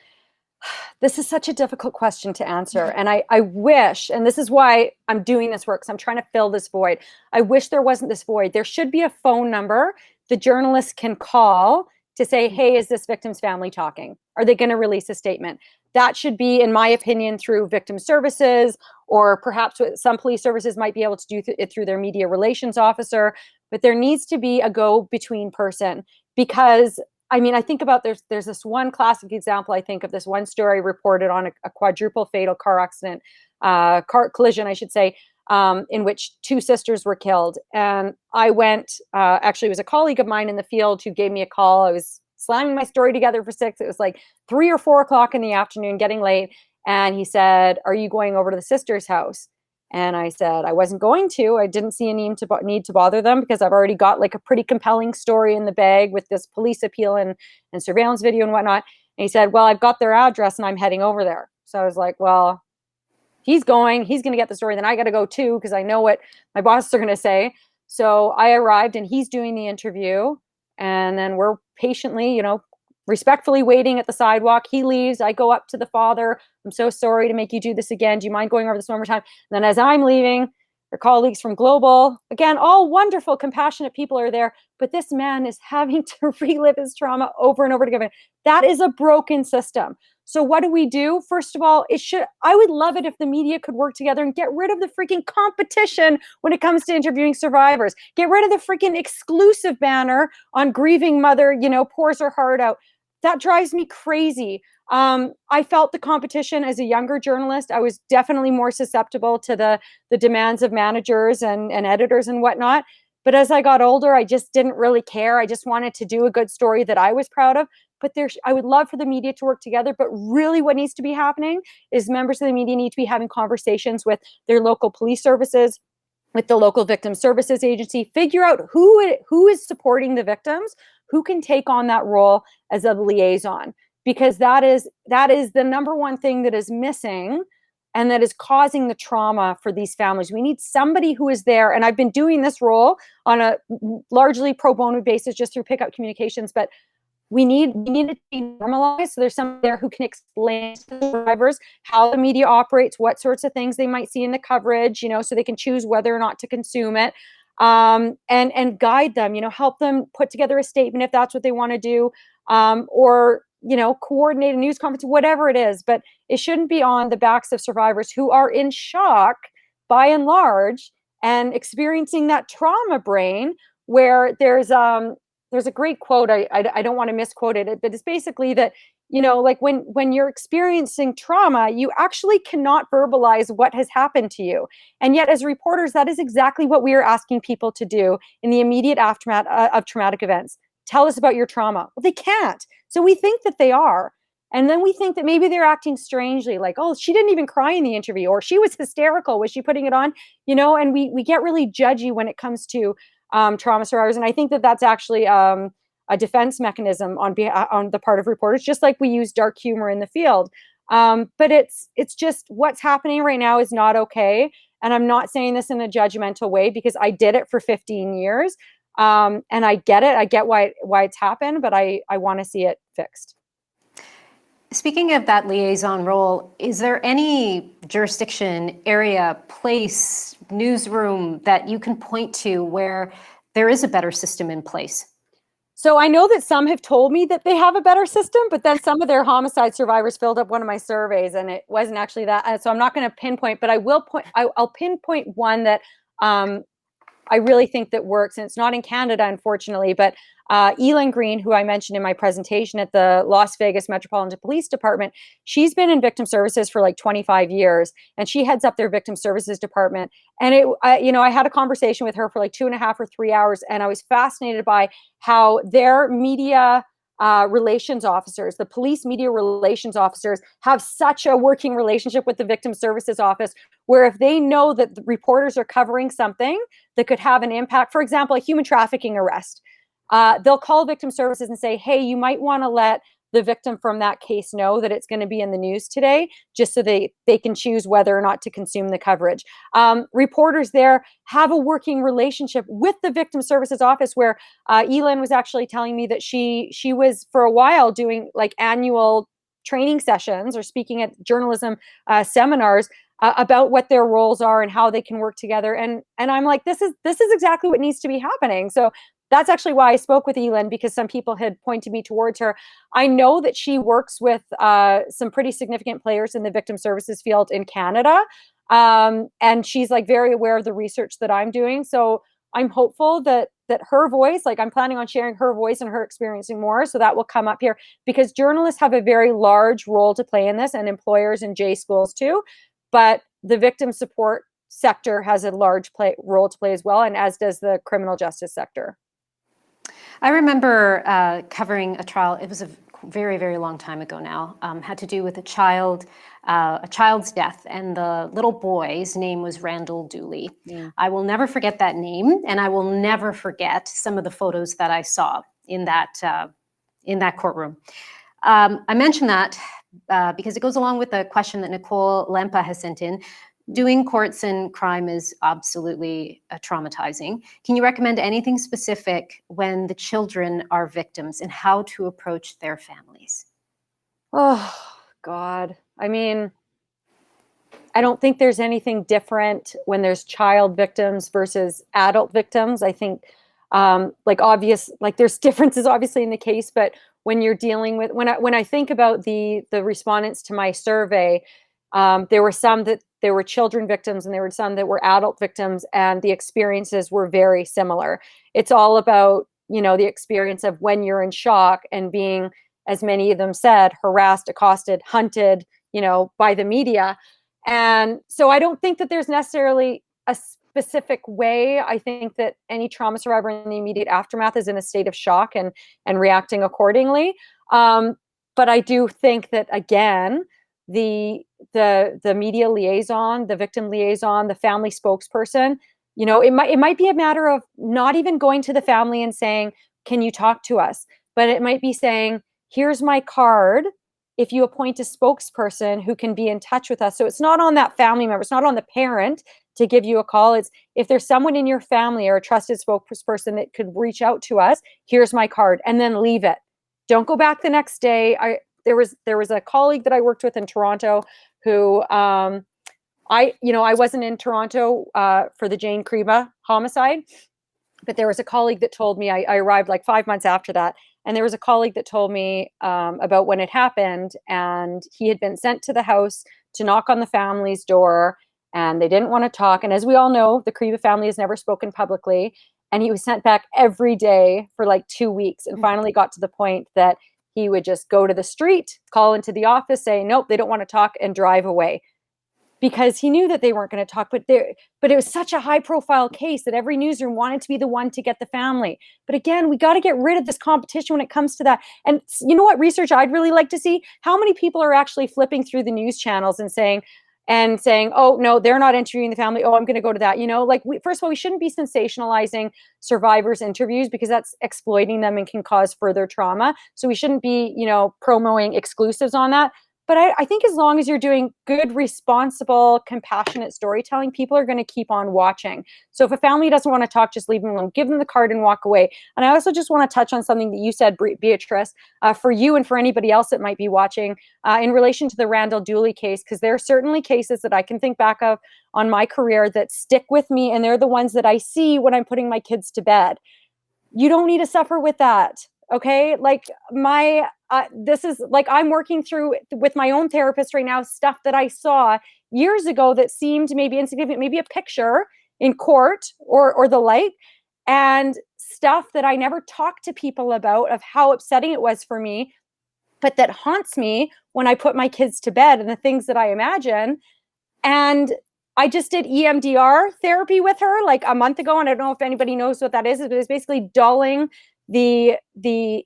this is such a difficult question to answer. And I wish, and this is why I'm doing this work, because I'm trying to fill this void. I wish there wasn't this void. There should be a phone number the journalists can call to say, hey, is this victim's family talking? Are they going to release a statement? That should be, in my opinion, through victim services, or perhaps what some police services might be able to do it through their media relations officer. But there needs to be a go-between person, because I think about there's this one classic example, I think, of this one story reported on a quadruple fatal car accident, car collision, I should say, in which two sisters were killed. And I went, actually, it was a colleague of mine in the field who gave me a call. I was slamming my story together for 6. It was like 3 or 4 o'clock in the afternoon, getting late. And he said, are you going over to the sister's house? And I said, I wasn't going to. I didn't see a need to bother them, because I've already got like a pretty compelling story in the bag with this police appeal and surveillance video and whatnot. And he said, well, I've got their address and I'm heading over there. So I was like, well, he's going to get the story. Then I got to go too, because I know what my bosses are going to say. So I arrived and he's doing the interview. And then we're patiently, respectfully waiting at the sidewalk. He leaves. I go up to the father. I'm so sorry to make you do this again. Do you mind going over this one more time? And then as I'm leaving, our colleagues from Global, again, all wonderful, compassionate people are there. But this man is having to relive his trauma over and over again. That is a broken system. So what do we do? First of all, I would love it if the media could work together and get rid of the freaking competition when it comes to interviewing survivors. Get rid of the freaking exclusive banner on grieving mother, pours her heart out. That drives me crazy. I felt the competition as a younger journalist. I was definitely more susceptible to the demands of managers and editors and whatnot. But as I got older, I just didn't really care. I just wanted to do a good story that I was proud of. But I would love for the media to work together. But really what needs to be happening is members of the media need to be having conversations with their local police services, with the local victim services agency, figure out who is supporting the victims, who can take on that role as a liaison, because that is the number one thing that is missing and that is causing the trauma for these families. We need somebody who is there. And I've been doing this role on a largely pro bono basis, just through pickup communications, but we need it to be normalized. So there's somebody there who can explain to the survivors how the media operates, what sorts of things they might see in the coverage, so they can choose whether or not to consume it, and guide them, help them put together a statement if that's what they want to do, or coordinate a news conference, whatever it is. But it shouldn't be on the backs of survivors who are in shock by and large and experiencing that trauma brain, where there's a great quote. I don't want to misquote it, but it's basically that, like when you're experiencing trauma, you actually cannot verbalize what has happened to you. And yet as reporters, that is exactly what we are asking people to do in the immediate aftermath of traumatic events. Tell us about your trauma. Well, they can't. So we think that they are. And then we think that maybe they're acting strangely, like, oh, she didn't even cry in the interview, or she was hysterical. Was she putting it on? And we get really judgy when it comes to trauma survivors. And I think that that's actually a defense mechanism on the part of reporters, just like we use dark humor in the field. But it's just what's happening right now is not okay. And I'm not saying this in a judgmental way, because I did it for 15 years. And I get it. I get why it's happened, but I want to see it fixed. Speaking of that liaison role, is there any jurisdiction, area, place, newsroom that you can point to where there is a better system in place? So I know that some have told me that they have a better system, but then some of their homicide survivors filled up one of my surveys and it wasn't actually that. So I'm not going to pinpoint, but I'll pinpoint one that I really think that works. And it's not in Canada, unfortunately, but Elin Green, who I mentioned in my presentation at the Las Vegas Metropolitan Police Department, she's been in victim services for like 25 years, and she heads up their victim services department. And I had a conversation with her for like 2.5 or 3 hours, and I was fascinated by how their media relations officers, the police media relations officers, have such a working relationship with the victim services office, where if they know that the reporters are covering something that could have an impact, for example, a human trafficking arrest, they'll call victim services and say, hey, you might want to let the victim from that case know that it's going to be in the news today, just so they can choose whether or not to consume the coverage. Reporters there have a working relationship with the victim services office, where Elin was actually telling me that she was for a while doing like annual training sessions or speaking at journalism seminars about what their roles are and how they can work together. And I'm like, this is exactly what needs to be happening. So that's actually why I spoke with Elin, because some people had pointed me towards her. I know that she works with some pretty significant players in the victim services field in Canada. And she's like very aware of the research that I'm doing. So I'm hopeful that her voice, like I'm planning on sharing her voice and her experiencing more. So that will come up here, because journalists have a very large role to play in this, and employers and J schools too. But the victim support sector has a large role to play as well, and as does the criminal justice sector. I remember covering a trial. It was a very, very long time ago now. Had to do with a child's death, and the little boy's name was Randall Dooley. Yeah. I will never forget that name, and I will never forget some of the photos that I saw in that courtroom. I mention that because it goes along with the question that Nicole Lempa has sent in. Doing courts and crime is absolutely traumatizing. Can you recommend anything specific when the children are victims and how to approach their families? Oh, God. I mean, I don't think there's anything different when there's child victims versus adult victims. I think there's differences obviously in the case, but when you're dealing with, when I think about the respondents to my survey, there were some that there were children victims, and there were some that were adult victims, and the experiences were very similar. It's all about, the experience of when you're in shock and being, as many of them said, harassed, accosted, hunted, by the media. And so I don't think that there's necessarily a specific way. I think that any trauma survivor in the immediate aftermath is in a state of shock and reacting accordingly. But I do think that, again, the media liaison, the victim liaison, the family spokesperson, it might be a matter of not even going to the family and saying, can you talk to us? But it might be saying, here's my card, if you appoint a spokesperson who can be in touch with us. So it's not on that family member, it's not on the parent to give you a call. It's if there's someone in your family or a trusted spokesperson that could reach out to us, here's my card, and then leave it. Don't go back the next day. There was a colleague that I worked with in Toronto who I wasn't in Toronto for the Jane Creba homicide, but there was a colleague that told me, I arrived like 5 months after that. And there was a colleague that told me about when it happened, and he had been sent to the house to knock on the family's door, and they didn't want to talk. And as we all know, the Creba family has never spoken publicly. And he was sent back every day for like 2 weeks, and finally got to the point that he would just go to the street, call into the office, say, nope, they don't want to talk, and drive away. because he knew that they weren't going to talk, but it was such a high profile case that every newsroom wanted to be the one to get the family. But again, we got to get rid of this competition when it comes to that. And you know what research I'd really like to see? How many people are actually flipping through the news channels and saying, oh no, they're not interviewing the family. Oh, I'm going to go to that. Like first of all, we shouldn't be sensationalizing survivors' interviews because that's exploiting them and can cause further trauma. So we shouldn't be, promoting exclusives on that. But I think as long as you're doing good, responsible, compassionate storytelling, people are going to keep on watching. So if a family doesn't want to talk, just leave them alone. Give them the card and walk away. And I also just want to touch on something that you said, Beatrice, for you and for anybody else that might be watching in relation to the Randall Dooley case, because there are certainly cases that I can think back of on my career that stick with me, and they're the ones that I see when I'm putting my kids to bed. You don't need to suffer with that. Okay. Like this is like, I'm working through with my own therapist right now, stuff that I saw years ago that seemed maybe insignificant, maybe a picture in court or the like, and stuff that I never talked to people about of how upsetting it was for me, but that haunts me when I put my kids to bed and the things that I imagine. And I just did EMDR therapy with her like a month ago, and I don't know if anybody knows what that is. But it's basically dulling the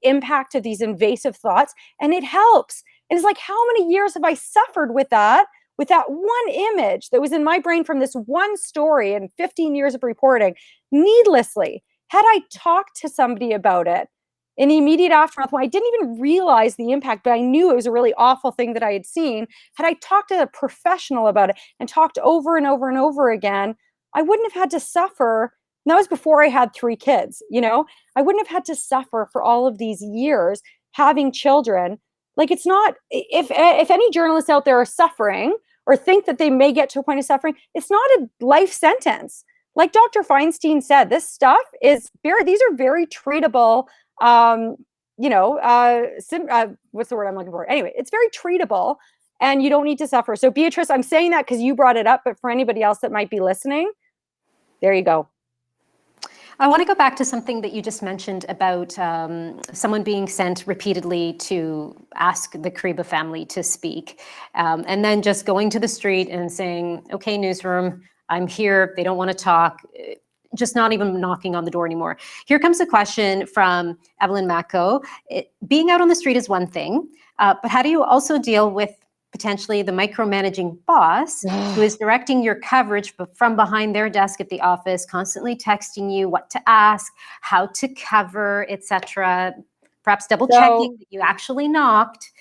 impact of these invasive thoughts, and it helps. And it's like, how many years have I suffered with that one image that was in my brain from this one story and 15 years of reporting needlessly? Had I talked to somebody about it in the immediate aftermath, when I didn't even realize the impact, but I knew it was a really awful thing that I had seen, had I talked to a professional about it and talked over and over and over again, I wouldn't have had to suffer. And that was before I had 3 kids, I wouldn't have had to suffer for all of these years having children. Like, it's not, if any journalists out there are suffering or think that they may get to a point of suffering, it's not a life sentence. Like Dr. Feinstein said, this stuff these are very treatable what's the word I'm looking for? Anyway, it's very treatable and you don't need to suffer. So Beatrice, I'm saying that because you brought it up, but for anybody else that might be listening, there you go. I want to go back to something that you just mentioned about someone being sent repeatedly to ask the Kariba family to speak, and then just going to the street and saying, okay, newsroom, I'm here. They don't want to talk. Just not even knocking on the door anymore. Here comes a question from Evelyn Mako. Being out on the street is one thing, but how do you also deal with potentially the micromanaging boss who is directing your coverage from behind their desk at the office, constantly texting you what to ask, how to cover, etc., perhaps double checking that you actually knocked,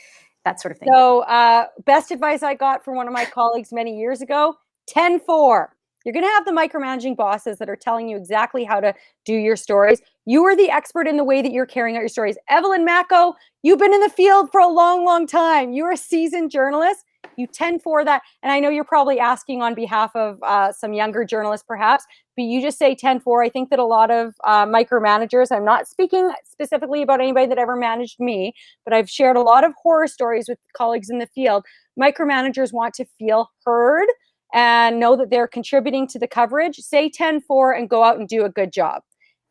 that sort of thing? So best advice I got from one of my colleagues many years ago, 10-4. You're going to have the micromanaging bosses that are telling you exactly how to do your stories. You are the expert in the way that you're carrying out your stories. Evelyn Mako, you've been in the field for a long, long time. You're a seasoned journalist. You 10-4 that. And I know you're probably asking on behalf of some younger journalists, perhaps, but you just say 10-4. I think that a lot of micromanagers, I'm not speaking specifically about anybody that ever managed me, but I've shared a lot of horror stories with colleagues in the field. Micromanagers want to feel heard and know that they're contributing to the coverage. Say 10-4 and go out and do a good job.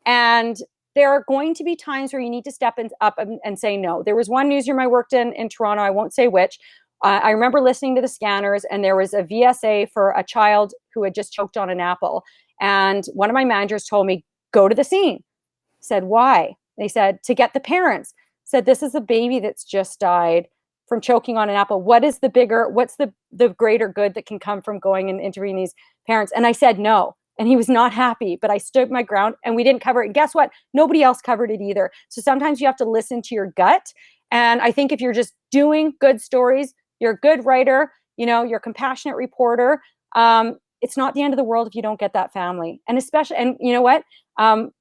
And there are going to be times where you need to step up and say no. There was one newsroom I worked in Toronto, I won't say which. I remember listening to the scanners, and there was a VSA for a child who had just choked on an apple. And one of my managers told me, go to the scene. I said, why? They said, to get the parents. I said, this is a baby that's just died from choking on an apple. What's the greater good that can come from going and interviewing these parents? And I said no. And he was not happy, but I stood my ground and we didn't cover it. And guess what? Nobody else covered it either. So sometimes you have to listen to your gut. And I think if you're just doing good stories, you're a good writer, you're a compassionate reporter. It's not the end of the world if you don't get that family. And especially, and you know what?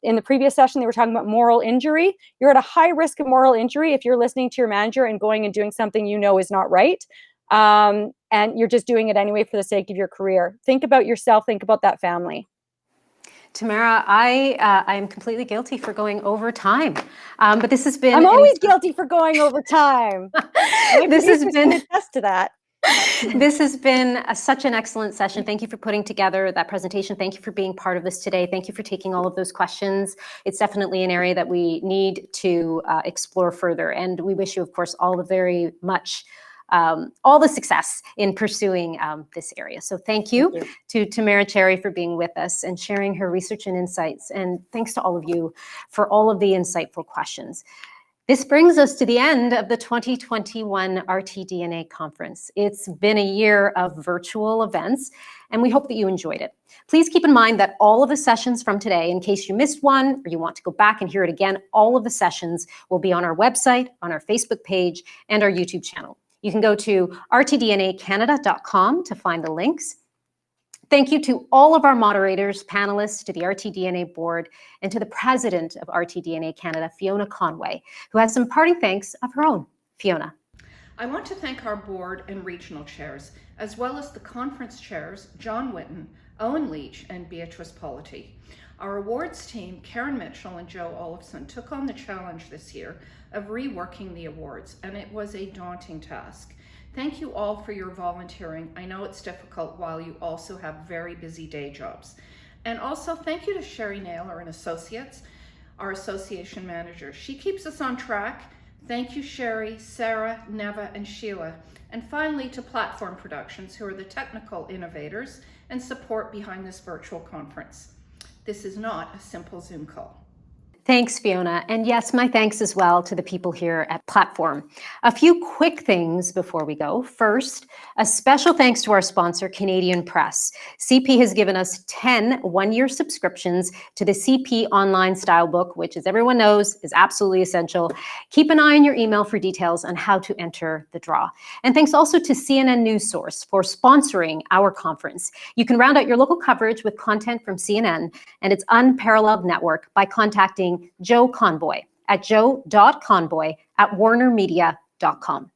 In the previous session, they were talking about moral injury. You're at a high risk of moral injury if you're listening to your manager and going and doing something is not right. And you're just doing it anyway for the sake of your career. Think about yourself. Think about that family. Tamara, I am completely guilty for going over time, but this has been. I'm always guilty for going over time. This has been attest to that. This has been such an excellent session. Thank you for putting together that presentation. Thank you for being part of this today. Thank you for taking all of those questions. It's definitely an area that we need to explore further. And we wish you, of course, all the very much all the success in pursuing this area. So thank you to Tamara Cherry for being with us and sharing her research and insights. And thanks to all of you for all of the insightful questions. This brings us to the end of the 2021 RTDNA conference. It's been a year of virtual events, and we hope that you enjoyed it. Please keep in mind that all of the sessions from today, in case you missed one or you want to go back and hear it again, all of the sessions will be on our website, on our Facebook page, and our YouTube channel. You can go to rtdnacanada.com to find the links. Thank you to all of our moderators, panelists, to the RTDNA board, and to the president of RTDNA Canada, Fiona Conway, who has some parting thanks of her own. Fiona. I want to thank our board and regional chairs, as well as the conference chairs, John Whitten, Owen Leach, and Beatrice Polity. Our awards team, Karen Mitchell and Joe Olafson, took on the challenge this year of reworking the awards, and it was a daunting task. Thank you all for your volunteering. I know it's difficult while you also have very busy day jobs. And also thank you to Sherry Naylor and Associates, our association manager. She keeps us on track. Thank you, Sherry, Sarah, Neva, and Sheila. And finally to Platform Productions, who are the technical innovators and support behind this virtual conference. This is not a simple Zoom call. Thanks, Fiona. And yes, my thanks as well to the people here at Platform. A few quick things before we go. First, a special thanks to our sponsor, Canadian Press. CP has given us 10 one-year subscriptions to the CP online style book, which, as everyone knows, is absolutely essential. Keep an eye on your email for details on how to enter the draw. And thanks also to CNN News Source for sponsoring our conference. You can round out your local coverage with content from CNN and its unparalleled network by contacting Joe Conboy at joe.conboy@warnermedia.com.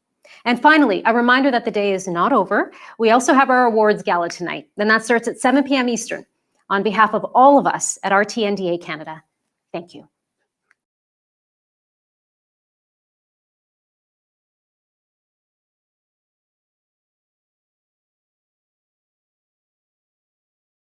And finally, a reminder that the day is not over. We also have our awards gala tonight, and that starts at 7 p.m. Eastern. On behalf of all of us at RTNDA Canada, thank you.